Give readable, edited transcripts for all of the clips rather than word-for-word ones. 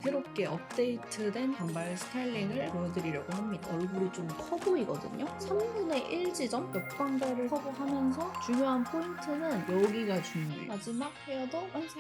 새롭게 업데이트된 단발 스타일링을 보여드리려고 합니다. 얼굴이 좀 커 보이거든요. 3분의 1 지점 역광대를 커버하면서 중요한 포인트는 여기가 중요해요. 마지막 헤어도 완성!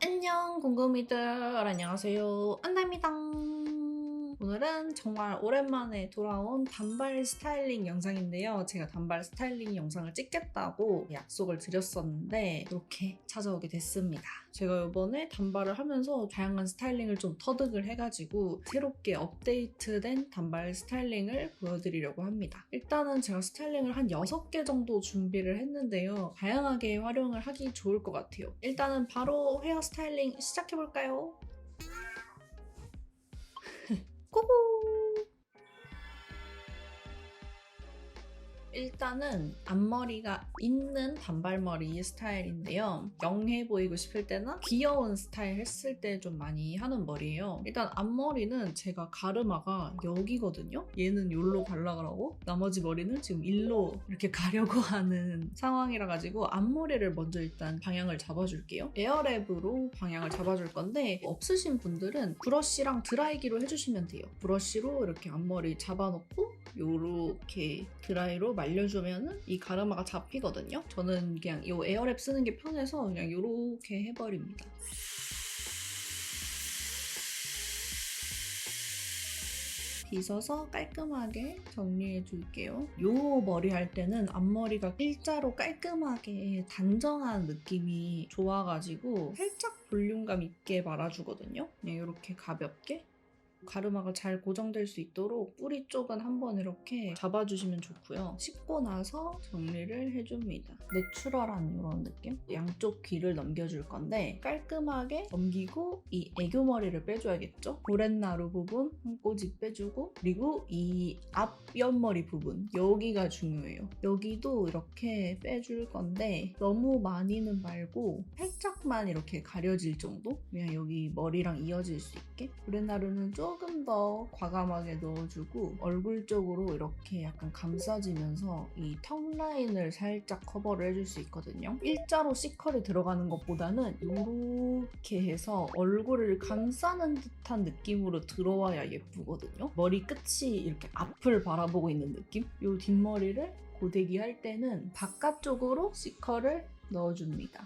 안녕 궁금이들, 안녕하세요, 안나입니다. 오늘은 정말 오랜만에 돌아온 단발 스타일링 영상인데요. 제가 단발 스타일링 영상을 찍겠다고 약속을 드렸었는데 이렇게 찾아오게 됐습니다. 제가 이번에 단발을 하면서 다양한 스타일링을 좀 터득을 해가지고 새롭게 업데이트된 단발 스타일링을 보여드리려고 합니다. 일단은 제가 스타일링을 한 6개 정도 준비를 했는데요. 다양하게 활용을 하기 좋을 것 같아요. 일단은 바로 헤어 스타일링 시작해볼까요? 고고! 일단은 앞머리가 있는 단발머리 스타일인데요. 영해 보이고 싶을 때나 귀여운 스타일 했을 때 좀 많이 하는 머리예요. 일단 앞머리는 제가 가르마가 여기거든요. 얘는 여기로 가려고 나머지 머리는 지금 일로 이렇게 가려고 하는 상황이라 가지고 앞머리를 먼저 일단 방향을 잡아줄게요. 에어랩으로 방향을 잡아줄 건데 없으신 분들은 브러쉬랑 드라이기로 해주시면 돼요. 브러쉬로 이렇게 앞머리 잡아놓고 요렇게 드라이로 말려주면은 이 가르마가 잡히거든요. 저는 그냥 이 에어랩 쓰는 게 편해서 그냥 요렇게 해버립니다. 빗어서 깔끔하게 정리해줄게요. 요 머리 할 때는 앞머리가 일자로 깔끔하게 단정한 느낌이 좋아가지고 살짝 볼륨감 있게 말아주거든요. 그냥 이렇게 가볍게. 가르마가 잘 고정될 수 있도록 뿌리 쪽은 한번 이렇게 잡아주시면 좋고요. 씻고 나서 정리를 해줍니다. 내추럴한 이런 느낌? 양쪽 귀를 넘겨줄 건데 깔끔하게 넘기고 이 애교머리를 빼줘야겠죠? 고렛나루 부분 한 꼬집 빼주고 그리고 이 앞 옆머리 부분 여기가 중요해요. 여기도 이렇게 빼줄 건데 너무 많이는 말고 살짝만 이렇게 가려질 정도? 그냥 여기 머리랑 이어질 수 있게 고렛나루는 조금 더 과감하게 넣어주고 얼굴 쪽으로 이렇게 약간 감싸지면서 이 턱 라인을 살짝 커버를 해줄 수 있거든요. 일자로 C컬이 들어가는 것보다는 이렇게 해서 얼굴을 감싸는 듯한 느낌으로 들어와야 예쁘거든요. 머리 끝이 이렇게 앞을 바라보고 있는 느낌? 이 뒷머리를 고데기 할 때는 바깥쪽으로 C컬을 넣어줍니다.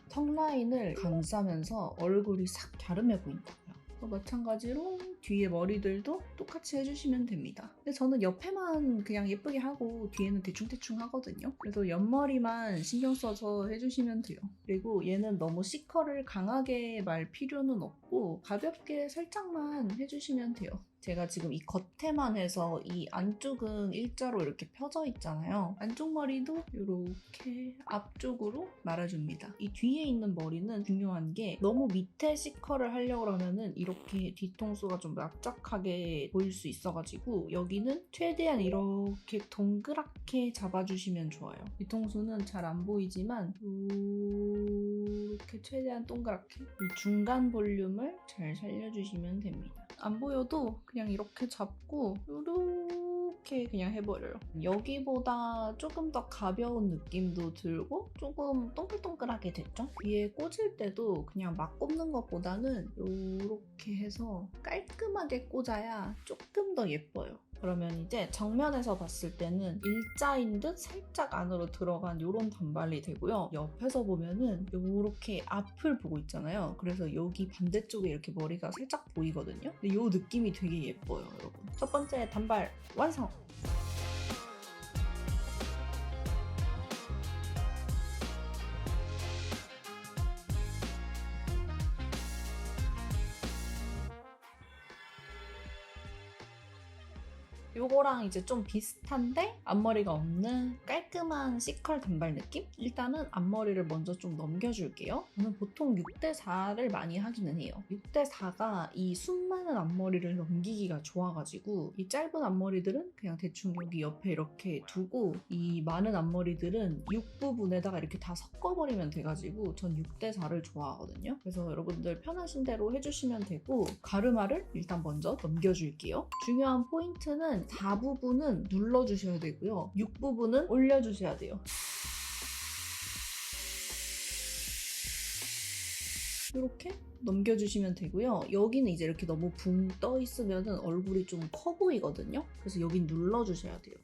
턱 라인을 감싸면서 얼굴이 싹 갸름해 보인다고요. 마찬가지로 뒤에 머리들도 똑같이 해주시면 됩니다. 근데 저는 옆에만 그냥 예쁘게 하고 뒤에는 대충대충 하거든요. 그래서 옆머리만 신경 써서 해주시면 돼요. 그리고 얘는 너무 C컬을 강하게 말 필요는 없고 가볍게 살짝만 해주시면 돼요. 제가 지금 이 겉에만 해서 이 안쪽은 일자로 이렇게 펴져 있잖아요. 안쪽 머리도 이렇게 앞쪽으로 말아줍니다. 이 뒤에 있는 머리는 중요한 게 너무 밑에 C컬을 하려고 하면은 이렇게 뒤통수가 좀 납작하게 보일 수 있어가지고 여기는 최대한 이렇게 동그랗게 잡아주시면 좋아요. 뒤통수는 잘 안 보이지만 이렇게 최대한 동그랗게 이 중간 볼륨을 잘 살려주시면 됩니다. 안 보여도 그냥 이렇게 잡고 이렇게 그냥 해버려요. 여기보다 조금 더 가벼운 느낌도 들고 조금 동글동글하게 됐죠? 뒤에 꽂을 때도 그냥 막 꼽는 것보다는 이렇게 해서 깔끔하게 꽂아야 조금 더 예뻐요. 그러면 이제 정면에서 봤을 때는 일자인 듯 살짝 안으로 들어간 이런 단발이 되고요. 옆에서 보면은 이렇게 앞을 보고 있잖아요. 그래서 여기 반대쪽에 이렇게 머리가 살짝 보이거든요. 근데 이 느낌이 되게 예뻐요, 여러분. 첫 번째 단발 완성! 요거랑 이제 좀 비슷한데 앞머리가 없는 깔끔한 C컬 단발 느낌? 일단은 앞머리를 먼저 좀 넘겨줄게요. 저는 보통 6대4를 많이 하기는 해요. 6대4가 이 숨 많은 앞머리를 넘기기가 좋아가지고 이 짧은 앞머리들은 그냥 대충 여기 옆에 이렇게 두고 이 많은 앞머리들은 6부분에다가 이렇게 다 섞어버리면 돼가지고 전 6대4를 좋아하거든요. 그래서 여러분들 편하신 대로 해주시면 되고 가르마를 일단 먼저 넘겨줄게요. 중요한 포인트는 4부분은 눌러주셔야 되고요. 6부분은 올려주셔야 돼요. 이렇게 넘겨주시면 되고요. 여기는 이제 이렇게 너무 붕 떠 있으면 얼굴이 좀 커 보이거든요. 그래서 여긴 눌러주셔야 돼요.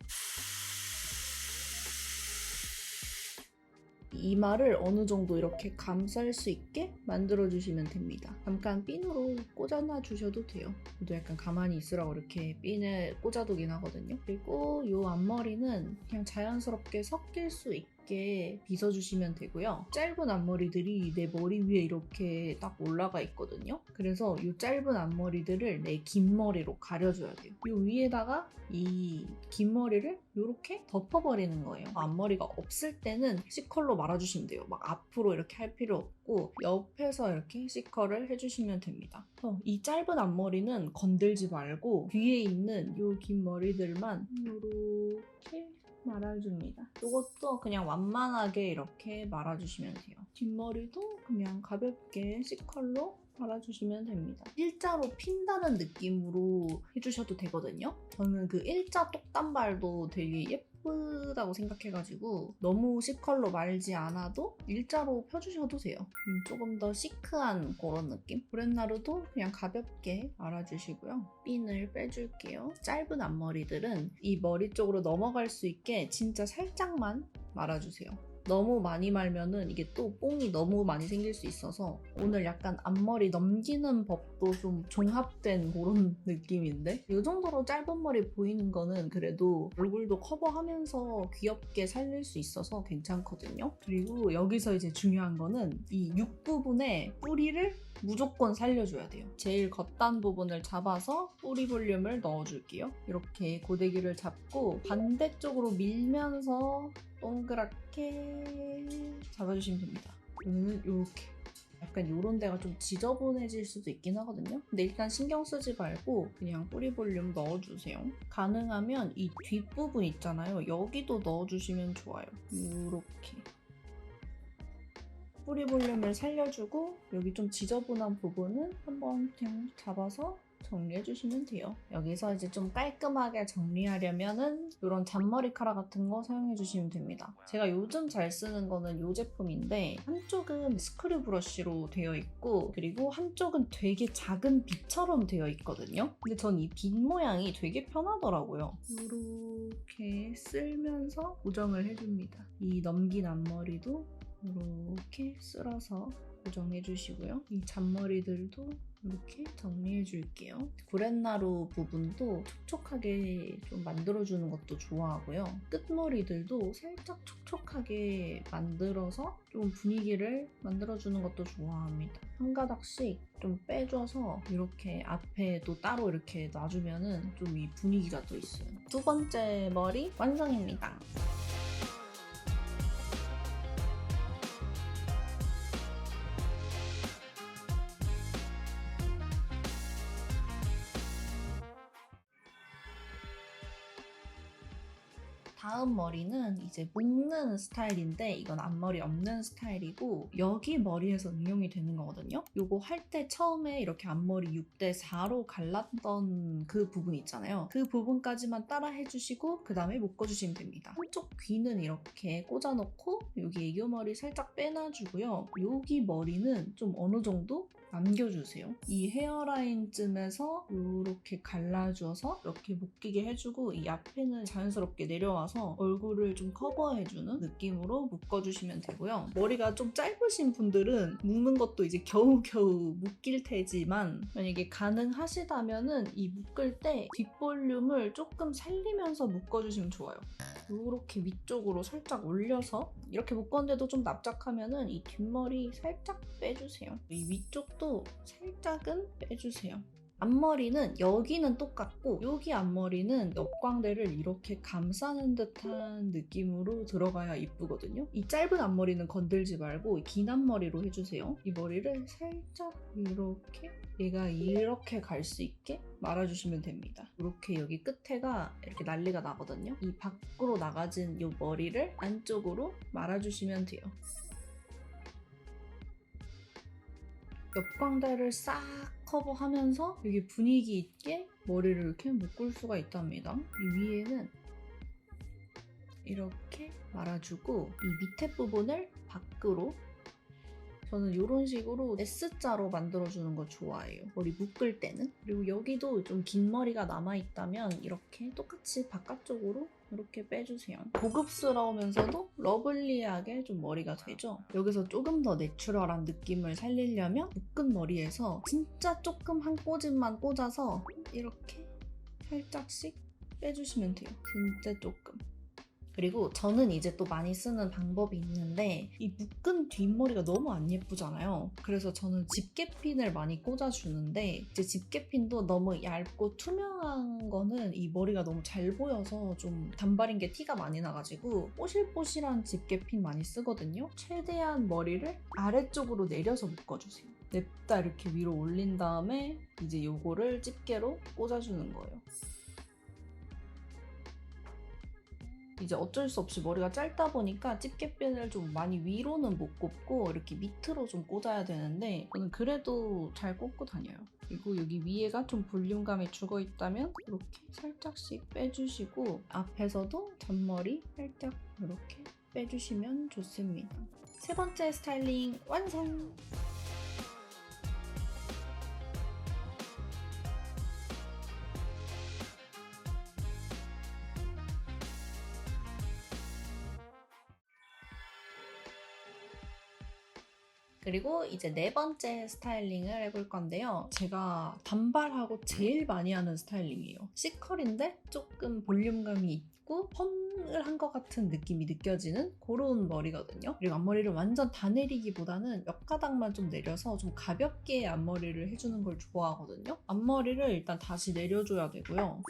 이마를 어느 정도 이렇게 감쌀 수 있게 만들어주시면 됩니다. 잠깐 핀으로 꽂아놔 주셔도 돼요. 저도 약간 가만히 있으라고 이렇게 핀을 꽂아두긴 하거든요. 그리고 이 앞머리는 그냥 자연스럽게 섞일 수 있게 빗어주시면 되고요. 짧은 앞머리들이 내 머리 위에 이렇게 딱 올라가 있거든요. 그래서 이 짧은 앞머리들을 내 긴 머리로 가려줘야 돼요. 이 위에다가 이 긴 머리를 이렇게 덮어버리는 거예요. 앞머리가 없을 때는 C컬로 말아주시면 돼요. 막 앞으로 이렇게 할 필요 없고 옆에서 이렇게 C컬을 해주시면 됩니다. 이 짧은 앞머리는 건들지 말고 뒤에 있는 이 긴 머리들만 이렇게 말아줍니다. 이것도 그냥 완만하게 이렇게 말아주시면 돼요. 뒷머리도 그냥 가볍게 C컬로 말아주시면 됩니다. 일자로 핀다는 느낌으로 해주셔도 되거든요. 저는 그 일자 똑단발도 되게 예쁘다고 생각해가지고 너무 C컬로 말지 않아도 일자로 펴주셔도 돼요. 조금 더 시크한 그런 느낌? 브렛나루도 그냥 가볍게 말아주시고요. 핀을 빼줄게요. 짧은 앞머리들은 이 머리 쪽으로 넘어갈 수 있게 진짜 살짝만 말아주세요. 너무 많이 말면은 이게 또 뽕이 너무 많이 생길 수 있어서 오늘 약간 앞머리 넘기는 법도 좀 종합된 그런 느낌인데 이 정도로 짧은 머리 보이는 거는 그래도 얼굴도 커버하면서 귀엽게 살릴 수 있어서 괜찮거든요. 그리고 여기서 이제 중요한 거는 이 6부분에 뿌리를 무조건 살려줘야 돼요. 제일 겉단 부분을 잡아서 뿌리 볼륨을 넣어줄게요. 이렇게 고데기를 잡고 반대쪽으로 밀면서 동그랗게 잡아주시면 됩니다. 오늘은 이렇게 약간 이런 데가 좀 지저분해질 수도 있긴 하거든요. 근데 일단 신경 쓰지 말고 그냥 뿌리 볼륨 넣어주세요. 가능하면 이 뒷부분 있잖아요. 여기도 넣어주시면 좋아요. 이렇게. 뿌리 볼륨을 살려주고 여기 좀 지저분한 부분은 한번 그냥 잡아서 정리해주시면 돼요. 여기서 이제 좀 깔끔하게 정리하려면은 이런 잔머리 카라 같은 거 사용해주시면 됩니다. 제가 요즘 잘 쓰는 거는 이 제품인데 한쪽은 스크류 브러쉬로 되어 있고 그리고 한쪽은 되게 작은 빗처럼 되어 있거든요. 근데 전 이 빗 모양이 되게 편하더라고요. 이렇게 쓸면서 고정을 해줍니다. 이 넘긴 앞머리도 이렇게 쓸어서 고정해주시고요. 이 잔머리들도 이렇게 정리해줄게요. 브렛나루 부분도 촉촉하게 좀 만들어주는 것도 좋아하고요. 끝머리들도 살짝 촉촉하게 만들어서 좀 분위기를 만들어주는 것도 좋아합니다. 한 가닥씩 좀 빼줘서 이렇게 앞에도 따로 이렇게 놔주면은 좀 이 분위기가 또 있어요. 두 번째 머리 완성입니다. 다음 머리는 이제 묶는 스타일인데 이건 앞머리 없는 스타일이고 여기 머리에서 응용이 되는 거거든요. 이거 할 때 처음에 이렇게 앞머리 6대4로 갈랐던 그 부분 있잖아요. 그 부분까지만 따라 해주시고 그 다음에 묶어주시면 됩니다. 한쪽 귀는 이렇게 꽂아놓고 여기 애교머리 살짝 빼놔주고요. 여기 머리는 좀 어느 정도 남겨주세요. 이 헤어라인쯤에서 이렇게 갈라줘서 이렇게 묶이게 해주고 이 앞에는 자연스럽게 내려와서 얼굴을 좀 커버해주는 느낌으로 묶어주시면 되고요. 머리가 좀 짧으신 분들은 묶는 것도 이제 겨우겨우 묶일 테지만 만약에 가능하시다면은 이 묶을 때 뒷볼륨을 조금 살리면서 묶어주시면 좋아요. 이렇게 위쪽으로 살짝 올려서 이렇게 묶었는데도 좀 납작하면은 이 뒷머리 살짝 빼주세요. 이 위쪽도 살짝은 빼주세요. 앞머리는 여기는 똑같고 여기 앞머리는 옆광대를 이렇게 감싸는 듯한 느낌으로 들어가야 이쁘거든요. 이 짧은 앞머리는 건들지 말고 긴 앞머리로 해주세요. 이 머리를 살짝 이렇게 얘가 이렇게 갈 수 있게 말아주시면 됩니다. 이렇게 여기 끝에가 이렇게 난리가 나거든요. 이 밖으로 나가진 이 머리를 안쪽으로 말아주시면 돼요. 옆광대를 싹 커버하면서 여기 분위기 있게 머리를 이렇게 묶을 수가 있답니다. 이 위에는 이렇게 말아주고 이 밑에 부분을 밖으로 저는 이런 식으로 S자로 만들어주는 거 좋아해요. 머리 묶을 때는. 그리고 여기도 좀 긴 머리가 남아있다면 이렇게 똑같이 바깥쪽으로 이렇게 빼주세요. 고급스러우면서도 러블리하게 좀 머리가 되죠. 여기서 조금 더 내추럴한 느낌을 살리려면 묶은 머리에서 진짜 조금 한 꼬집만 꽂아서 이렇게 살짝씩 빼주시면 돼요. 진짜 조금. 그리고 저는 이제 또 많이 쓰는 방법이 있는데 이 묶은 뒷머리가 너무 안 예쁘잖아요. 그래서 저는 집게핀을 많이 꽂아주는데 이제 집게핀도 너무 얇고 투명한 거는 이 머리가 너무 잘 보여서 좀 단발인 게 티가 많이 나가지고 뽀실뽀실한 집게핀 많이 쓰거든요. 최대한 머리를 아래쪽으로 내려서 묶어주세요. 냅다 이렇게 위로 올린 다음에 이제 이거를 집게로 꽂아주는 거예요. 이제 어쩔 수 없이 머리가 짧다 보니까 집게핀을 좀 많이 위로는 못 꽂고 이렇게 밑으로 좀 꽂아야 되는데 저는 그래도 잘 꽂고 다녀요. 그리고 여기 위에가 좀 볼륨감이 죽어 있다면 이렇게 살짝씩 빼주시고 앞에서도 잔머리 살짝 이렇게 빼주시면 좋습니다. 세 번째 스타일링 완성! 그리고 이제 네 번째 스타일링을 해볼 건데요. 제가 단발하고 제일 많이 하는 스타일링이에요. C컬인데 조금 볼륨감이 있고 펌을 한 것 같은 느낌이 느껴지는 그런 머리거든요. 그리고 앞머리를 완전 다 내리기보다는 몇 가닥만 좀 내려서 좀 가볍게 앞머리를 해주는 걸 좋아하거든요. 앞머리를 일단 다시 내려줘야 되고요.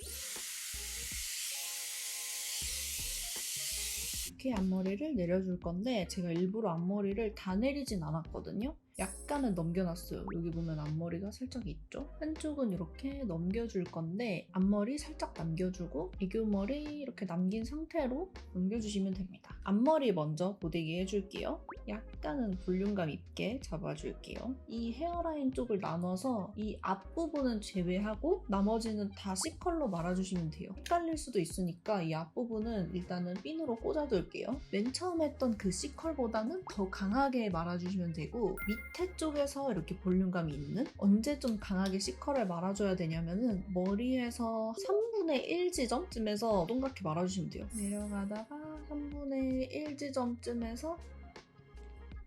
이렇게 앞머리를 내려줄 건데 제가 일부러 앞머리를 다 내리진 않았거든요. 약간은 넘겨놨어요. 여기 보면 앞머리가 살짝 있죠? 한쪽은 이렇게 넘겨줄 건데 앞머리 살짝 남겨주고 애교머리 이렇게 남긴 상태로 넘겨주시면 됩니다. 앞머리 먼저 고데기 해줄게요. 약간은 볼륨감 있게 잡아줄게요. 이 헤어라인 쪽을 나눠서 이 앞부분은 제외하고 나머지는 다 C컬로 말아주시면 돼요. 헷갈릴 수도 있으니까 이 앞부분은 일단은 핀으로 꽂아둘게요. 맨 처음 했던 그 C컬보다는 더 강하게 말아주시면 되고 밑에 쪽에서 이렇게 볼륨감이 있는 언제 좀 강하게 C컬을 말아줘야 되냐면은 머리에서 3분의 1 지점쯤에서 동그랗게 말아주시면 돼요. 내려가다가 3분의 1 지점쯤에서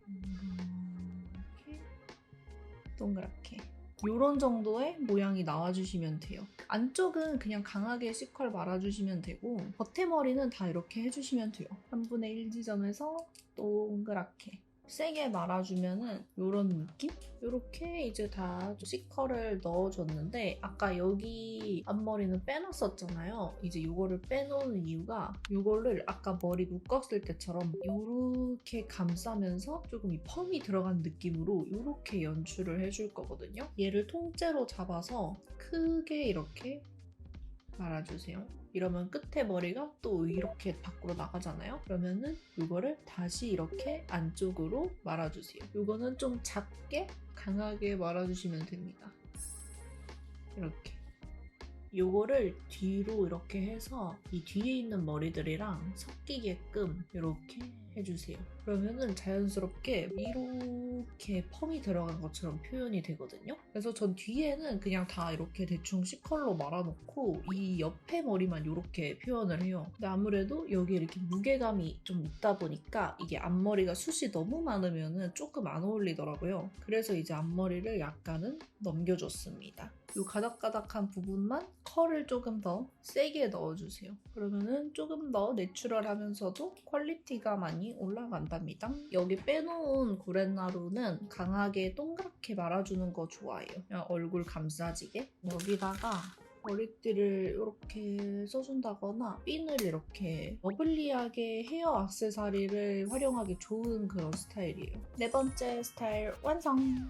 이렇게 동그랗게 이런 정도의 모양이 나와주시면 돼요. 안쪽은 그냥 강하게 C컬 말아주시면 되고 겉에머리는 다 이렇게 해주시면 돼요. 3분의 1 지점에서 동그랗게 세게 말아주면은 이런 느낌? 이렇게 이제 다 C컬을 넣어줬는데 아까 여기 앞머리는 빼놨었잖아요. 이제 이거를 빼놓은 이유가 이거를 아까 머리 묶었을 때처럼 이렇게 감싸면서 조금 이 펌이 들어간 느낌으로 이렇게 연출을 해줄 거거든요. 얘를 통째로 잡아서 크게 이렇게 말아주세요. 이러면 끝에 머리가 또 이렇게 밖으로 나가잖아요. 그러면은 이거를 다시 이렇게 안쪽으로 말아주세요. 이거는 좀 작게 강하게 말아주시면 됩니다. 이렇게. 요거를 뒤로 이렇게 해서 이 뒤에 있는 머리들이랑 섞이게끔 이렇게 해주세요. 그러면은 자연스럽게 이렇게 펌이 들어간 것처럼 표현이 되거든요. 그래서 전 뒤에는 그냥 다 이렇게 대충 C컬로 말아놓고 이 옆에 머리만 이렇게 표현을 해요. 근데 아무래도 여기 이렇게 무게감이 좀 있다 보니까 이게 앞머리가 숱이 너무 많으면은 조금 안 어울리더라고요. 그래서 이제 앞머리를 약간은 넘겨줬습니다. 이 가닥가닥한 부분만 컬을 조금 더 세게 넣어주세요. 그러면은 조금 더 내추럴하면서도 퀄리티가 많이 올라간답니다. 여기 빼놓은 구렛나루는 강하게 동그랗게 말아주는 거 좋아해요. 그냥 얼굴 감싸지게. 여기다가 머리띠를 이렇게 써준다거나 핀을 이렇게 러블리하게 헤어 액세서리를 활용하기 좋은 그런 스타일이에요. 네 번째 스타일 완성!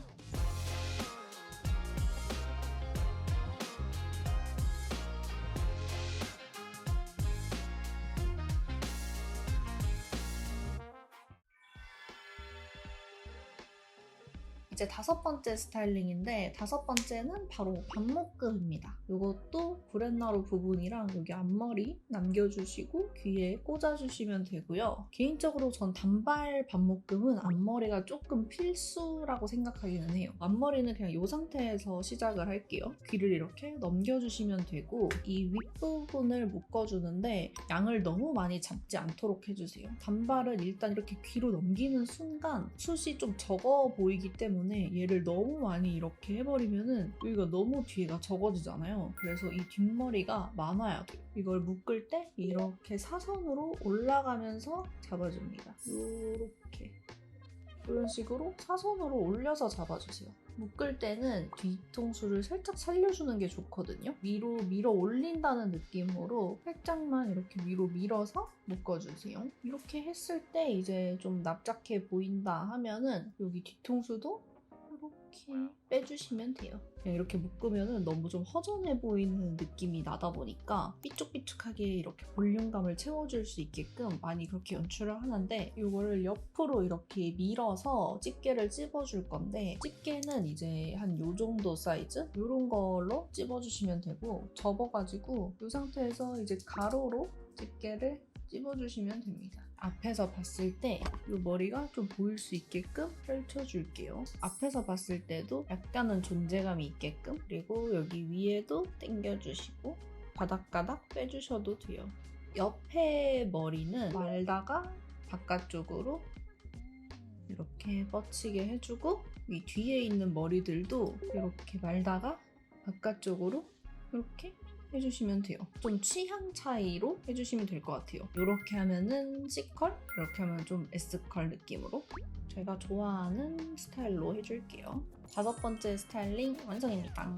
이제 다섯 번째 스타일링인데 다섯 번째는 바로 반묶음입니다. 이것도 구렛나루 부분이랑 여기 앞머리 남겨주시고 귀에 꽂아주시면 되고요. 개인적으로 전 단발 반묶음은 앞머리가 조금 필수라고 생각하기는 해요. 앞머리는 그냥 이 상태에서 시작을 할게요. 귀를 이렇게 넘겨주시면 되고 이 윗부분을 묶어주는데 양을 너무 많이 잡지 않도록 해주세요. 단발은 일단 이렇게 귀로 넘기는 순간 숱이 좀 적어 보이기 때문에 얘를 너무 많이 이렇게 해버리면은 여기가 너무 뒤에가 적어지잖아요. 그래서 이 뒷머리가 많아야 돼요. 이걸 묶을 때 이렇게 사선으로 올라가면서 잡아줍니다. 이렇게 이런 식으로 사선으로 올려서 잡아주세요. 묶을 때는 뒤통수를 살짝 살려주는 게 좋거든요. 위로 밀어 올린다는 느낌으로 살짝만 이렇게 위로 밀어서 묶어주세요. 이렇게 했을 때 이제 좀 납작해 보인다 하면은 여기 뒤통수도 이렇게 빼주시면 돼요. 그냥 이렇게 묶으면 너무 좀 허전해 보이는 느낌이 나다 보니까 삐쭉삐쭉하게 이렇게 볼륨감을 채워줄 수 있게끔 많이 그렇게 연출을 하는데 이거를 옆으로 이렇게 밀어서 집게를 찝어줄 건데 집게는 이제 한 요 정도 사이즈? 이런 걸로 찝어주시면 되고 접어가지고 이 상태에서 이제 가로로 집게를 찝어주시면 됩니다. 앞에서 봤을 때 이 머리가 좀 보일 수 있게끔 펼쳐줄게요. 앞에서 봤을 때도 약간은 존재감이 있게끔 그리고 여기 위에도 당겨주시고 가닥가닥 빼주셔도 돼요. 옆에 머리는 말다가 바깥쪽으로 이렇게 뻗치게 해주고 이 뒤에 있는 머리들도 이렇게 말다가 바깥쪽으로 이렇게 해주시면 돼요. 좀 취향 차이로 해주시면 될 것 같아요. 이렇게 하면은 C컬, 이렇게 하면 좀 S컬 느낌으로 제가 좋아하는 스타일로 해줄게요. 다섯 번째 스타일링 완성입니다.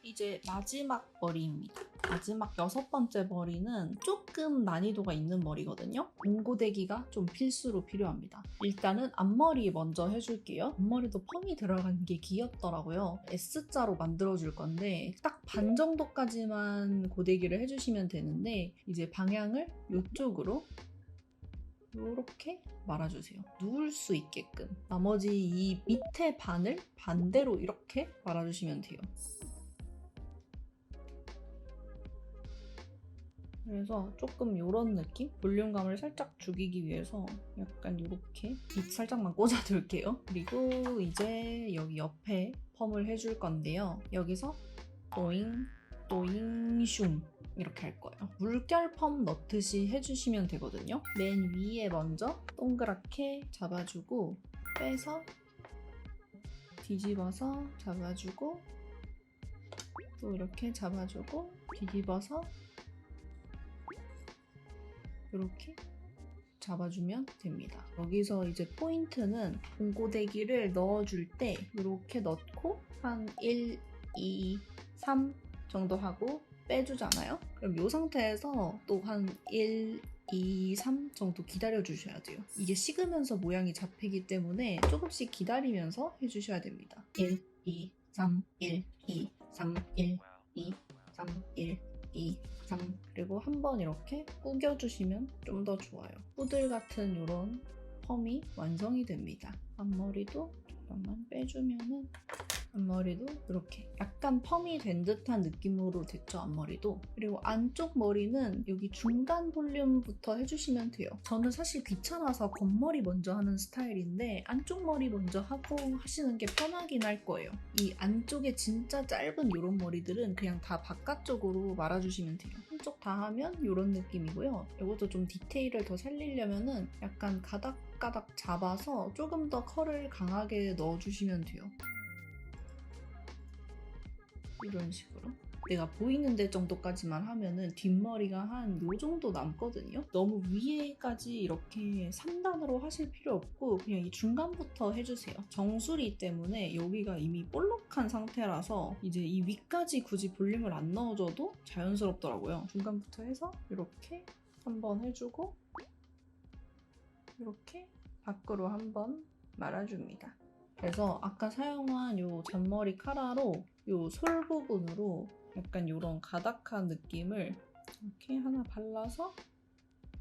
이제 마지막 머리입니다. 마지막 여섯 번째 머리는 조금 난이도가 있는 머리거든요. 옹고데기가 좀 필수로 필요합니다. 일단은 앞머리 먼저 해줄게요. 앞머리도 펌이 들어간 게 귀엽더라고요. S자로 만들어줄 건데 딱 반 정도까지만 고데기를 해주시면 되는데 이제 방향을 이쪽으로 이렇게 말아주세요. 누울 수 있게끔. 나머지 이 밑에 반을 반대로 이렇게 말아주시면 돼요. 그래서 조금 이런 느낌? 볼륨감을 살짝 죽이기 위해서 약간 이렇게 입 살짝만 꽂아둘게요. 그리고 이제 여기 옆에 펌을 해줄 건데요. 여기서 또잉, 또잉, 슝 이렇게 할 거예요. 물결 펌 넣듯이 해주시면 되거든요. 맨 위에 먼저 동그랗게 잡아주고 빼서 뒤집어서 잡아주고 또 이렇게 잡아주고 뒤집어서 이렇게 잡아주면 됩니다. 여기서 이제 포인트는 옹고데기를 넣어줄 때 이렇게 넣고 한 1, 2, 3 정도 하고 빼주잖아요? 그럼 이 상태에서 또 한 1, 2, 3 정도 기다려주셔야 돼요. 이게 식으면서 모양이 잡히기 때문에 조금씩 기다리면서 해주셔야 됩니다. 1, 2, 3, 1, 2, 3, 1, 2, 3, 1, 2, 3 그리고 한번 이렇게 구겨주시면 좀 더 좋아요. 푸들 같은 이런 펌이 완성이 됩니다. 앞머리도 조금만 빼주면은 앞머리도 이렇게 약간 펌이 된 듯한 느낌으로 됐죠, 앞머리도. 그리고 안쪽 머리는 여기 중간 볼륨부터 해주시면 돼요. 저는 사실 귀찮아서 겉머리 먼저 하는 스타일인데 안쪽 머리 먼저 하고 하시는 게 편하긴 할 거예요. 이 안쪽에 진짜 짧은 이런 머리들은 그냥 다 바깥쪽으로 말아주시면 돼요. 한쪽 다 하면 이런 느낌이고요. 이것도 좀 디테일을 더 살리려면은 약간 가닥가닥 잡아서 조금 더 컬을 강하게 넣어주시면 돼요. 이런 식으로. 내가 보이는 데 정도까지만 하면은 뒷머리가 한 요 정도 남거든요. 너무 위에까지 이렇게 3단으로 하실 필요 없고 그냥 이 중간부터 해주세요. 정수리 때문에 여기가 이미 볼록한 상태라서 이제 이 위까지 굳이 볼륨을 안 넣어줘도 자연스럽더라고요. 중간부터 해서 이렇게 한번 해주고 이렇게 밖으로 한번 말아줍니다. 그래서 아까 사용한 요 잔머리 카라로 요 솔 부분으로 약간 요런 가닥한 느낌을 이렇게 하나 발라서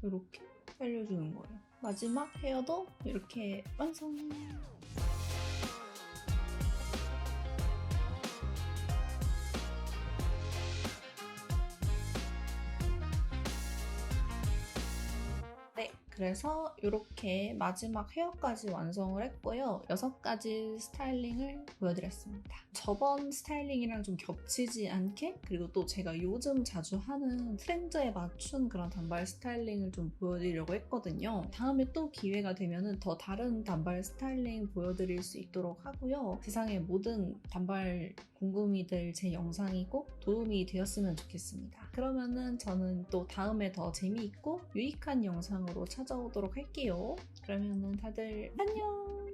이렇게 살려주는 거예요. 마지막 헤어도 이렇게 완성! 네, 그래서 이렇게 마지막 헤어까지 완성을 했고요. 6가지 스타일링을 보여드렸습니다. 저번 스타일링이랑 좀 겹치지 않게 그리고 또 제가 요즘 자주 하는 트렌드에 맞춘 그런 단발 스타일링을 좀 보여드리려고 했거든요. 다음에 또 기회가 되면 더 다른 단발 스타일링 보여드릴 수 있도록 하고요. 세상의 모든 단발 궁금이 될 제 영상이 꼭 도움이 되었으면 좋겠습니다. 그러면은 저는 또 다음에 더 재미있고 유익한 영상으로 찾아오도록 할게요. 그러면은 다들 안녕!